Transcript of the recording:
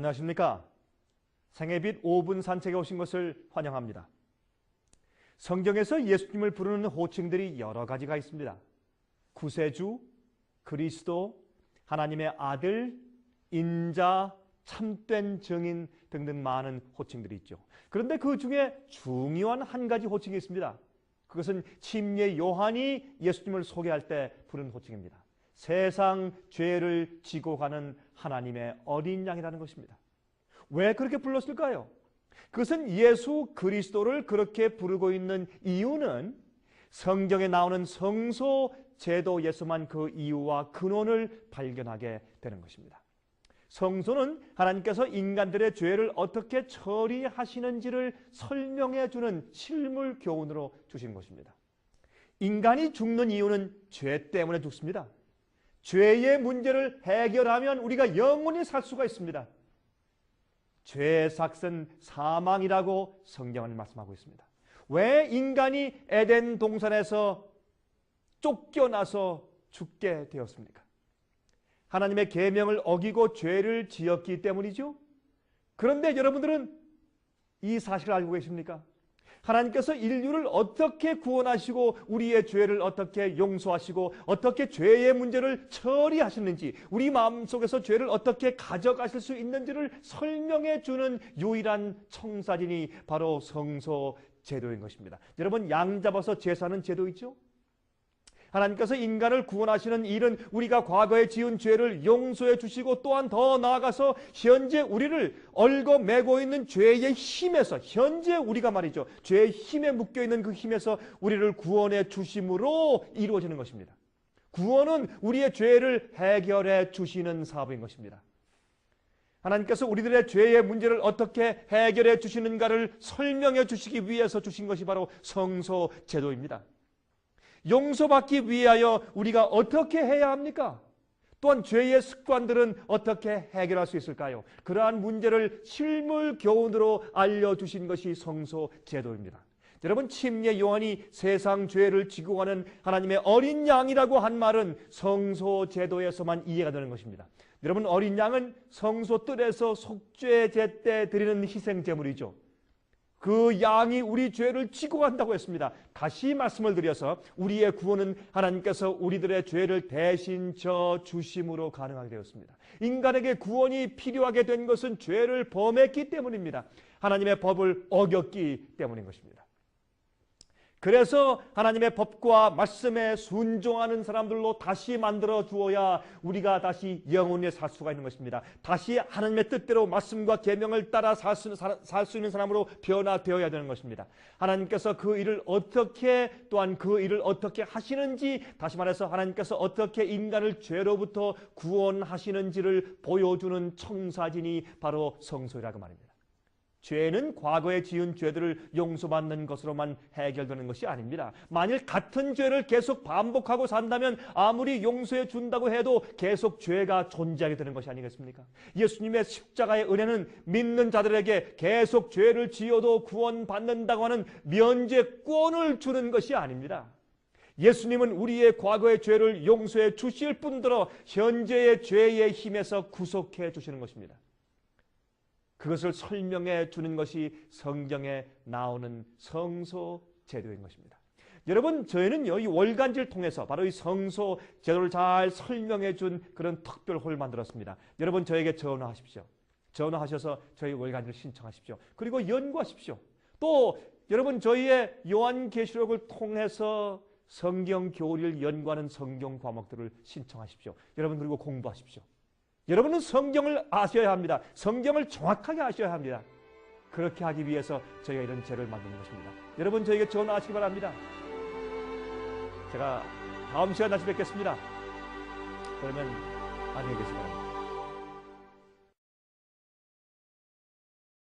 안녕하십니까? 생애빛 5분 산책에 오신 것을 환영합니다. 성경에서 예수님을 부르는 호칭들이 여러 가지가 있습니다. 구세주, 그리스도, 하나님의 아들, 인자, 참된 증인 등등 많은 호칭들이 있죠. 그런데 그 중에 중요한 한 가지 호칭이 있습니다. 그것은 침례 요한이 예수님을 소개할 때 부른 호칭입니다. 세상 죄를 지고 가는 하나님의 어린 양이라는 것입니다. 왜 그렇게 불렀을까요? 그것은 예수 그리스도를 그렇게 부르고 있는 이유는 성경에 나오는 성소 제도에서만 그 이유와 근원을 발견하게 되는 것입니다. 성소는 하나님께서 인간들의 죄를 어떻게 처리하시는지를 설명해 주는 실물 교훈으로 주신 것입니다. 인간이 죽는 이유는 죄 때문에 죽습니다. 죄의 문제를 해결하면 우리가 영원히 살 수가 있습니다. 죄의 삭은 사망이라고 성경은 말씀하고 있습니다. 왜 인간이 에덴 동산에서 쫓겨나서 죽게 되었습니까? 하나님의 계명을 어기고 죄를 지었기 때문이죠. 그런데 여러분들은 이 사실을 알고 계십니까? 하나님께서 인류를 어떻게 구원하시고 우리의 죄를 어떻게 용서하시고 어떻게 죄의 문제를 처리하셨는지, 우리 마음속에서 죄를 어떻게 가져가실 수 있는지를 설명해 주는 유일한 청사진이 바로 성소 제도인 것입니다. 여러분, 양 잡아서 제사하는 제도 있죠? 하나님께서 인간을 구원하시는 일은 우리가 과거에 지은 죄를 용서해 주시고 또한 더 나아가서 현재 우리를 얽어매고 있는 죄의 힘에서, 현재 우리가 말이죠, 죄의 힘에 묶여있는 그 힘에서 우리를 구원해 주심으로 이루어지는 것입니다. 구원은 우리의 죄를 해결해 주시는 사업인 것입니다. 하나님께서 우리들의 죄의 문제를 어떻게 해결해 주시는가를 설명해 주시기 위해서 주신 것이 바로 성소 제도입니다. 용서받기 위하여 우리가 어떻게 해야 합니까? 또한 죄의 습관들은 어떻게 해결할 수 있을까요? 그러한 문제를 실물 교훈으로 알려주신 것이 성소 제도입니다. 여러분, 침례 요한이 세상 죄를 지고 가는 하나님의 어린 양이라고 한 말은 성소 제도에서만 이해가 되는 것입니다. 여러분, 어린 양은 성소 뜰에서 속죄제 때 드리는 희생 제물이죠. 그 양이 우리 죄를 지고 간다고 했습니다. 다시 말씀을 드려서 우리의 구원은 하나님께서 우리들의 죄를 대신 져 주심으로 가능하게 되었습니다. 인간에게 구원이 필요하게 된 것은 죄를 범했기 때문입니다. 하나님의 법을 어겼기 때문인 것입니다. 그래서 하나님의 법과 말씀에 순종하는 사람들로 다시 만들어 주어야 우리가 다시 영원히 살 수가 있는 것입니다. 다시 하나님의 뜻대로 말씀과 계명을 따라 살 수 있는 사람으로 변화되어야 되는 것입니다. 하나님께서 그 일을 어떻게, 또한 그 일을 어떻게 하시는지, 다시 말해서 하나님께서 어떻게 인간을 죄로부터 구원하시는지를 보여주는 청사진이 바로 성소라고 말입니다. 죄는 과거에 지은 죄들을 용서받는 것으로만 해결되는 것이 아닙니다. 만일 같은 죄를 계속 반복하고 산다면 아무리 용서해 준다고 해도 계속 죄가 존재하게 되는 것이 아니겠습니까? 예수님의 십자가의 은혜는 믿는 자들에게 계속 죄를 지어도 구원받는다고 하는 면죄권을 주는 것이 아닙니다. 예수님은 우리의 과거의 죄를 용서해 주실 뿐더러 현재의 죄의 힘에서 구속해 주시는 것입니다. 그것을 설명해 주는 것이 성경에 나오는 성소 제도인 것입니다. 여러분, 저희는요, 이 월간지를 통해서 바로 이 성소 제도를 잘 설명해 준 그런 특별홀을 만들었습니다. 여러분, 저에게 전화하십시오. 전화하셔서 저희 월간지를 신청하십시오. 그리고 연구하십시오. 또 여러분, 저희의 요한계시록을 통해서 성경 교리를 연구하는 성경 과목들을 신청하십시오. 여러분, 그리고 공부하십시오. 여러분은 성경을 아셔야 합니다. 성경을 정확하게 아셔야 합니다. 그렇게 하기 위해서 저희가 이런 제를 만드는 것입니다. 여러분, 저에게 전화하시기 바랍니다. 제가 다음 시간에 다시 뵙겠습니다. 그러면 안녕히 계시기 바랍니다.